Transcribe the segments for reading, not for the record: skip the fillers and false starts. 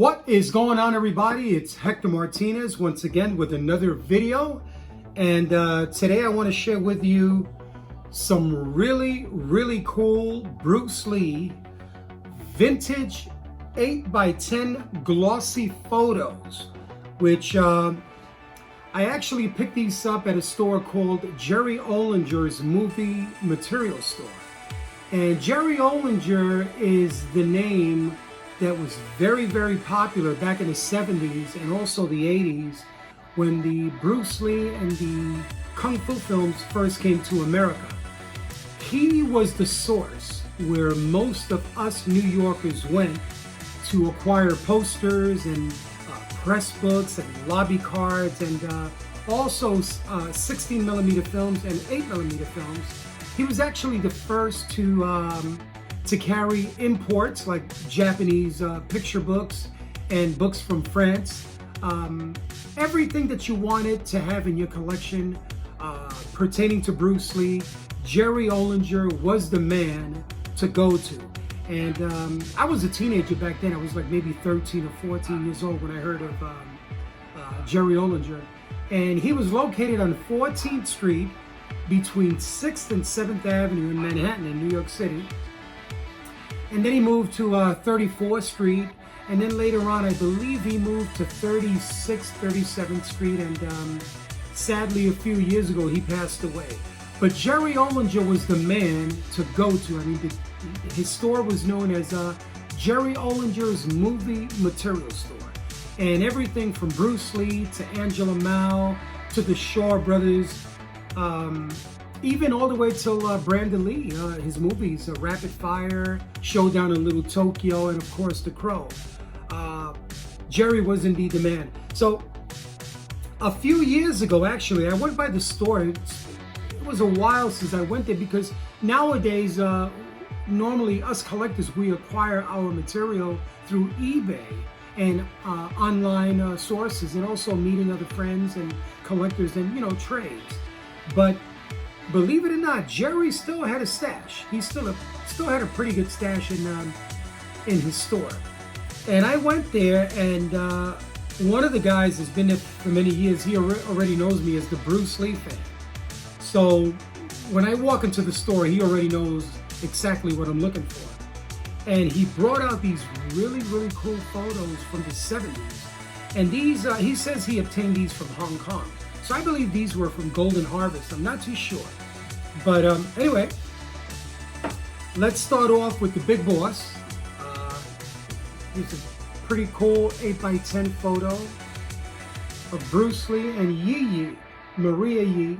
What is going on, everybody? It's Hector Martinez once again with another video, and today I want to share with you some really cool Bruce Lee vintage 8x10 glossy photos, which I actually picked these up at a store called Jerry Ohlinger's Movie Material Store. And Jerry Ohlinger is the name that was very popular back in the 70s and also the 80s when the Bruce Lee and the Kung Fu films first came to America. He was the source where most of us New Yorkers went to acquire posters and press books and lobby cards and also 16mm films and 8mm films. He was actually the first to carry imports like Japanese picture books and books from France. Everything that you wanted to have in your collection pertaining to Bruce Lee, Jerry Ohlinger was the man to go to. And I was a teenager back then. I was like maybe 13 or 14 years old when I heard of Jerry Ohlinger. And he was located on 14th Street between 6th and 7th Avenue in Manhattan in New York City. And then he moved to 34th Street, and then later on I believe he moved to 36th, 37th Street, and sadly a few years ago he passed away. But Jerry Ohlinger was the man to go to. I mean, his store was known as Jerry Ohlinger's Movie Material Store. And everything from Bruce Lee to Angela Mao to the Shaw Brothers, even all the way till Brandon Lee, his movies, Rapid Fire, Showdown in Little Tokyo, and of course The Crow. Jerry was indeed the man. So a few years ago, actually, I went by the store. It was a while since I went there because nowadays, normally us collectors, we acquire our material through eBay and online sources, and also meeting other friends and collectors and, you know, trades. But believe it or not, Jerry still had a stash. He still had a pretty good stash in his store. And I went there, and one of the guys has been there for many years. He already knows me as the Bruce Lee fan. So when I walk into the store, he already knows exactly what I'm looking for. And he brought out these really cool photos from the 70s. And these, he says he obtained these from Hong Kong. So I believe these were from Golden Harvest. I'm not too sure. But anyway, let's start off with the big boss. Here's a pretty cool 8x10 photo of Bruce Lee and Yi, Maria Yi,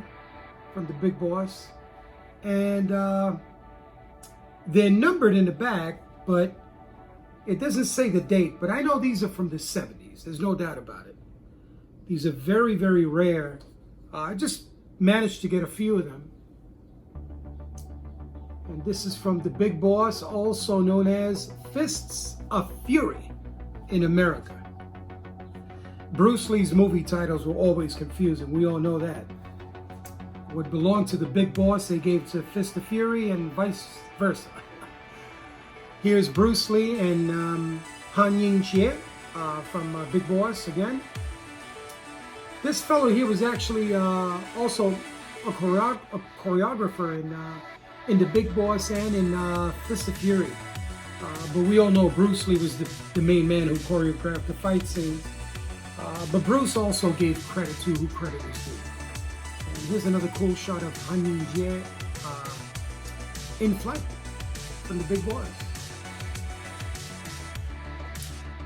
from the Big Boss. And they're numbered in the back, but it doesn't say the date. But I know these are from the 70s. There's no doubt about it. These are very rare. I just managed to get a few of them. And this is from the Big Boss, also known as Fists of Fury in America. Bruce Lee's movie titles were always confusing. We all know that. What belonged to the Big Boss, they gave to Fist of Fury, and vice versa. Here's Bruce Lee and Han Ying-Jie from Big Boss again. This fellow here was actually also a choreographer in the Big Boss and in Fist of Fury. But we all know Bruce Lee was the main man who choreographed the fight scene. But Bruce also gave credit to who credit was due. And here's another cool shot of Han Ying-Jie in flight from the Big Boss.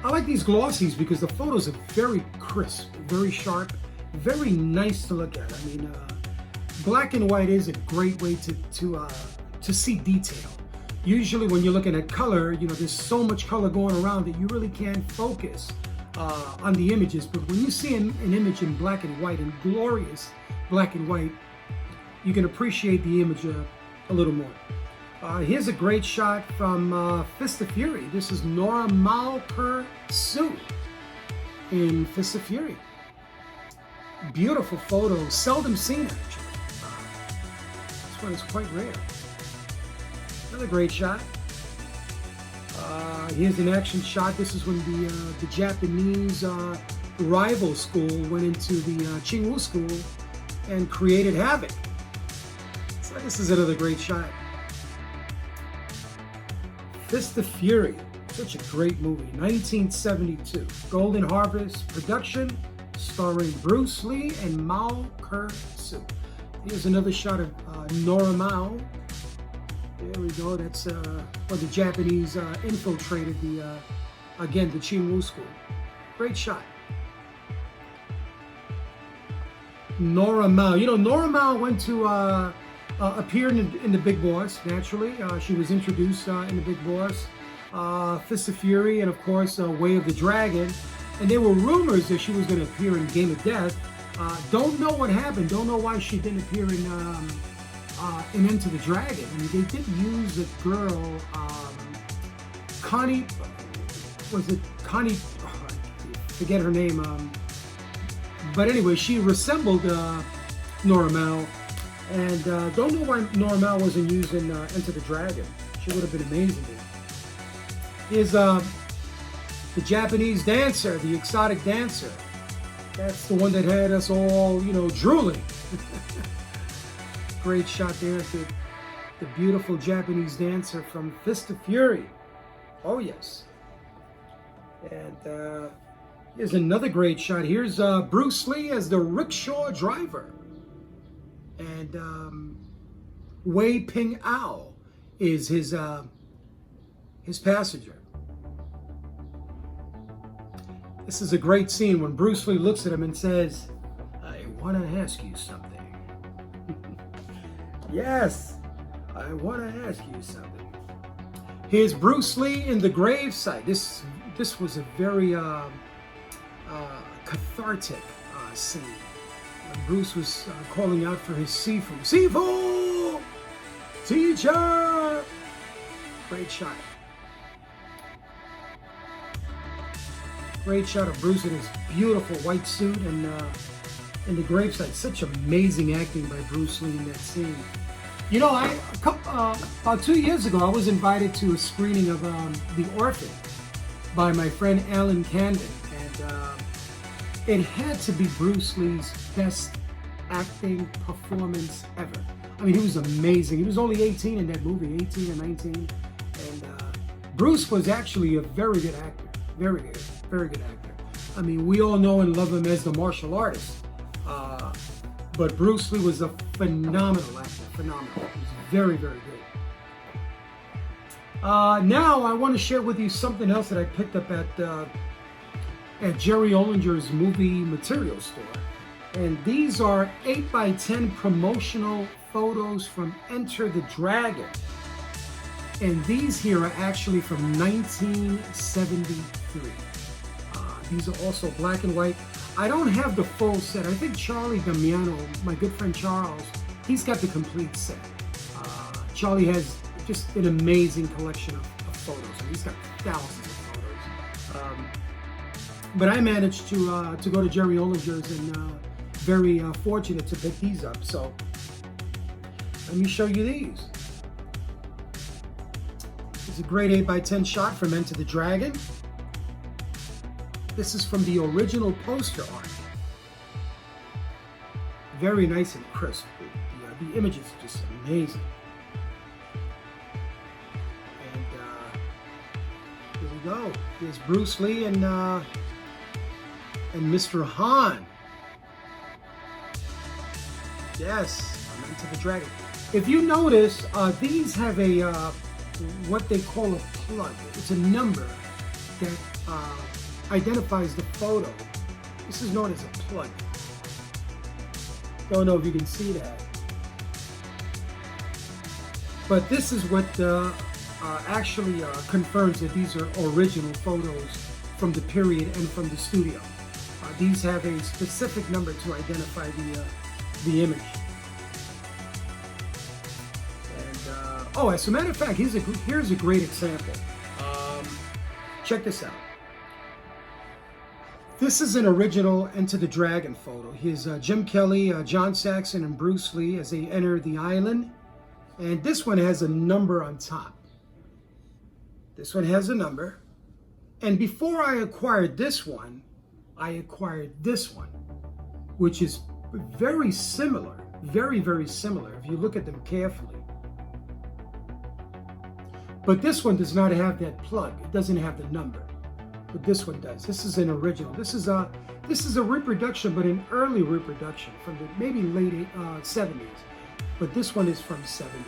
I like these glossies because the photos are very crisp, very sharp, very nice to look at. I mean, black and white is a great way to see detail. Usually when you're looking at color, you know, there's so much color going around that you really can't focus on the images. But when you see an image in black and white, and glorious black and white, you can appreciate the image a little more. Here's a great shot from Fist of Fury. This is Nora Malker-Sue in Fist of Fury. Beautiful photo, seldom seen actually. This one is quite rare. Another great shot. Here's an action shot. This is when the Japanese rival school went into the Qingwu school and created havoc. So this is another great shot. Fist of Fury, such a great movie, 1972. Golden Harvest production, starring Bruce Lee and Mao Kerr-soo. Here's another shot of Nora Mao. There we go. That's when the Japanese infiltrated the Qingwu school. Great shot. Nora Mao. You know, Nora Mao went to appear in the Big Boss. Naturally, she was introduced in the Big Boss, Fist of Fury, and of course, Way of the Dragon. And there were rumors that she was going to appear in Game of Death. Don't know what happened. Don't know why she didn't appear in Into the Dragon. I mean, they did use a girl, Connie. Was it Connie? Oh, I forget her name. But anyway, she resembled Nora Mao, and don't know why Nora Mao wasn't used in Into the Dragon. She would have been amazing. Here's the Japanese dancer, the exotic dancer. That's the one that had us all, you know, drooling. Great shot there at the beautiful Japanese dancer from Fist of Fury. Oh yes. And here's another great shot. Here's Bruce Lee as the rickshaw driver. And Wei Ping Ao is his passenger. This is a great scene when Bruce Lee looks at him and says, "I want to ask you something." Yes, I want to ask you something. Here's Bruce Lee in the gravesite. This was a very cathartic scene. Bruce was calling out for his Sifu. Sifu! Teacher! Great shot. Great shot of Bruce in his beautiful white suit and in the gravesite. Such amazing acting by Bruce Lee in that scene. You know, about 2 years ago, I was invited to a screening of The Orphan by my friend Alan Camden, and it had to be Bruce Lee's best acting performance ever. I mean, he was amazing. He was only 18 in that movie, 18 or 19, and Bruce was actually a very good actor. Very good actor. I mean, we all know and love him as the martial artist. But Bruce Lee was a phenomenal actor. Phenomenal. He was very, very good. Now, I want to share with you something else that I picked up at Jerry Ohlinger's movie material store. And these are 8x10 promotional photos from Enter the Dragon. And these here are actually from 1973. These are also black and white. I don't have the full set. I think Charlie Damiano, my good friend Charles, he's got the complete set. Charlie has just an amazing collection of photos. And he's got thousands of photos. But I managed to go to Jerry Ohlinger's and very fortunate to pick these up. So let me show you these. It's a great 8x10 shot from Enter the Dragon. This is from the original poster art. Very nice and crisp. The images are just amazing. And here we go. Here's Bruce Lee and Mr. Han. Yes, I'm Enter the Dragon. If you notice, these have a what they call a plug. It's a number that identifies the photo. This is known as a plug. Don't know if you can see that. But this is what actually confirms that these are original photos from the period and from the studio. These have a specific number to identify the image. Oh, as a matter of fact, here's a great example. Check this out. This is an original Enter the Dragon photo. Here's Jim Kelly, John Saxon, and Bruce Lee as they enter the island. And this one has a number on top. This one has a number. And before I acquired this one, I acquired this one, which is very similar, very, very similar if you look at them carefully. But this one does not have that plug. It doesn't have the number, but this one does. This is an original. This is a reproduction, but an early reproduction from the maybe late 70s. But this one is from 73.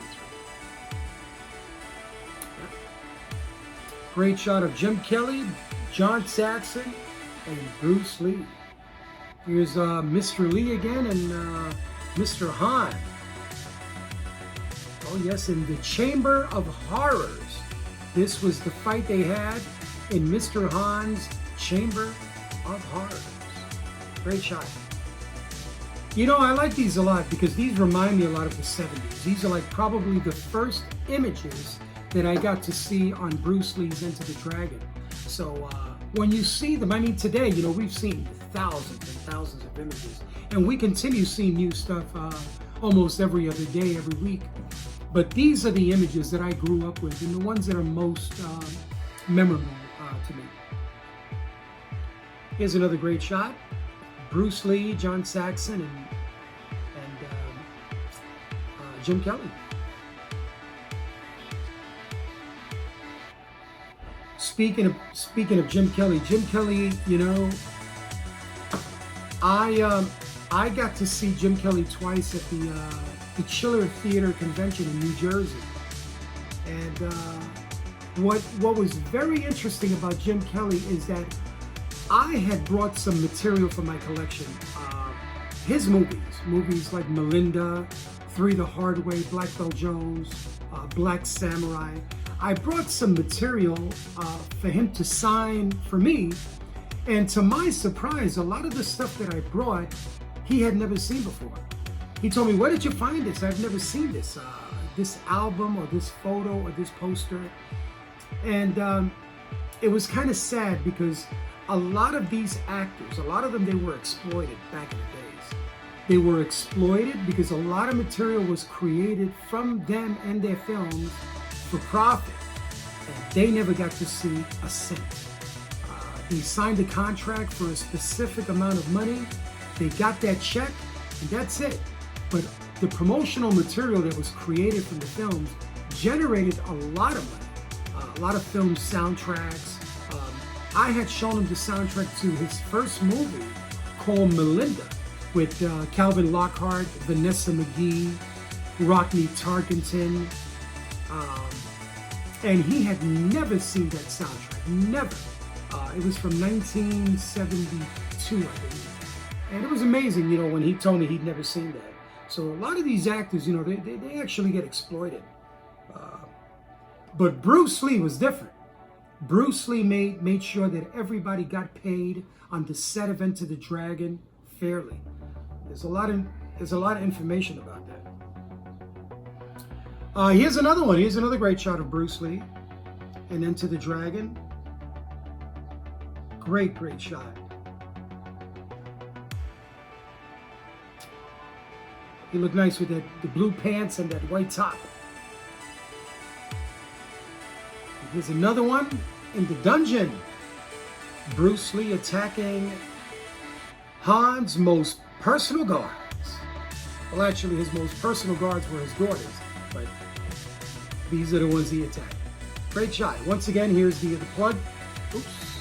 Great shot of Jim Kelly, John Saxon, and Bruce Lee. Here's Mr. Lee again and Mr. Han. Oh yes, in the Chamber of Horrors. This was the fight they had in Mr. Han's Chamber of Horrors. Great shot. You know, I like these a lot because these remind me a lot of the 70s. These are like probably the first images that I got to see on Bruce Lee's Enter the Dragon. So when you see them, I mean today, you know, we've seen thousands and thousands of images, and we continue seeing new stuff almost every other day, every week. But these are the images that I grew up with and the ones that are most memorable to me. Here's another great shot. Bruce Lee, John Saxon, and Jim Kelly. Speaking of Jim Kelly, you know, I got to see Jim Kelly twice at the Chiller Theater Convention in New Jersey, and what was very interesting about Jim Kelly is that I had brought some material from my collection, his movies like Melinda, Three the Hard Way, Black Belt Jones, Black Samurai. I brought some material for him to sign for me, and to my surprise, a lot of the stuff that I brought, he had never seen before. He told me, "Where did you find this? I've never seen this, this album or this photo or this poster." And it was kind of sad because a lot of these actors, a lot of them, they were exploited back in the days. They were exploited because a lot of material was created from them and their films for profit, and they never got to see a cent. They signed a contract for a specific amount of money, they got that check, and that's it. But the promotional material that was created from the films generated a lot of money, a lot of film soundtracks. I had shown him the soundtrack to his first movie called Melinda with Calvin Lockhart, Vanessa McGee, Rodney Tarkenton, and he had never seen that soundtrack, never. It was from 1972, I believe. And it was amazing, you know, when he told me he'd never seen that. So a lot of these actors, you know, they actually get exploited. But Bruce Lee was different. Bruce Lee made sure that everybody got paid on the set of Enter the Dragon fairly. There's a lot of information about that. Here's another one. Here's another great shot of Bruce Lee and Enter the Dragon. Great shot. He looked nice with the blue pants and that white top. Here's another one in the dungeon. Bruce Lee attacking Han's most personal guards. Well, actually, his most personal guards were his daughters, but these are the ones he attacked. Great shot. Once again, here's the plug. Oops.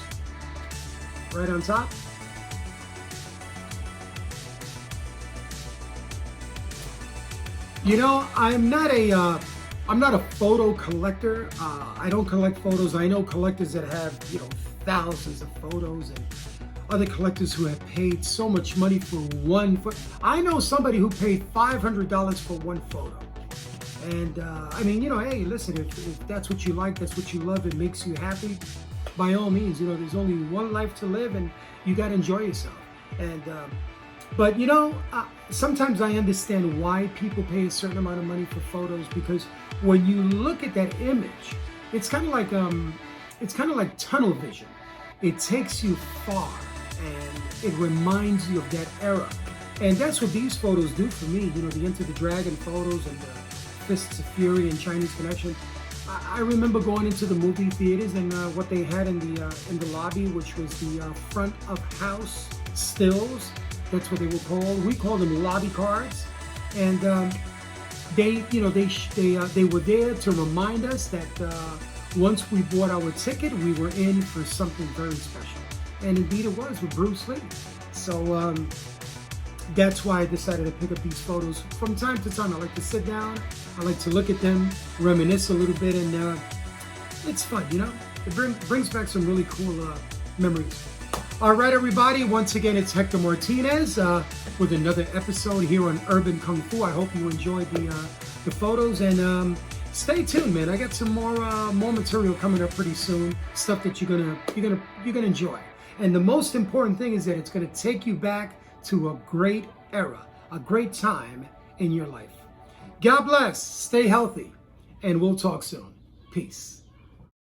Right on top. You know, I'm not a photo collector. I don't collect photos. I know collectors that have, you know, thousands of photos, and other collectors who have paid so much money for one photo. I know somebody who paid $500 for one photo. And I mean, you know, hey, listen, if that's what you like, that's what you love, it makes you happy, by all means, you know, there's only one life to live and you got to enjoy yourself. And but you know, sometimes I understand why people pay a certain amount of money for photos, because when you look at that image, it's kind of like tunnel vision. It takes you far and it reminds you of that era. And that's what these photos do for me. You know, the Enter the Dragon photos and the Fists of Fury and Chinese Connection. I remember going into the movie theaters and what they had in the lobby, which was the front of house stills. That's what they were called. We call them lobby cards, and they were there to remind us that once we bought our ticket, we were in for something very special. And indeed, it was with Bruce Lee. So that's why I decided to pick up these photos. From time to time, I like to sit down, I like to look at them, reminisce a little bit, and it's fun, you know? It brings back some really cool memories. All right, everybody, once again, it's Hector Martinez with another episode here on Urban Kung Fu. I hope you enjoyed the photos, and stay tuned, man. I got some more material coming up pretty soon, stuff that you're gonna enjoy. And the most important thing is that it's gonna take you back to a great era, a great time in your life. God bless, stay healthy, and we'll talk soon. Peace.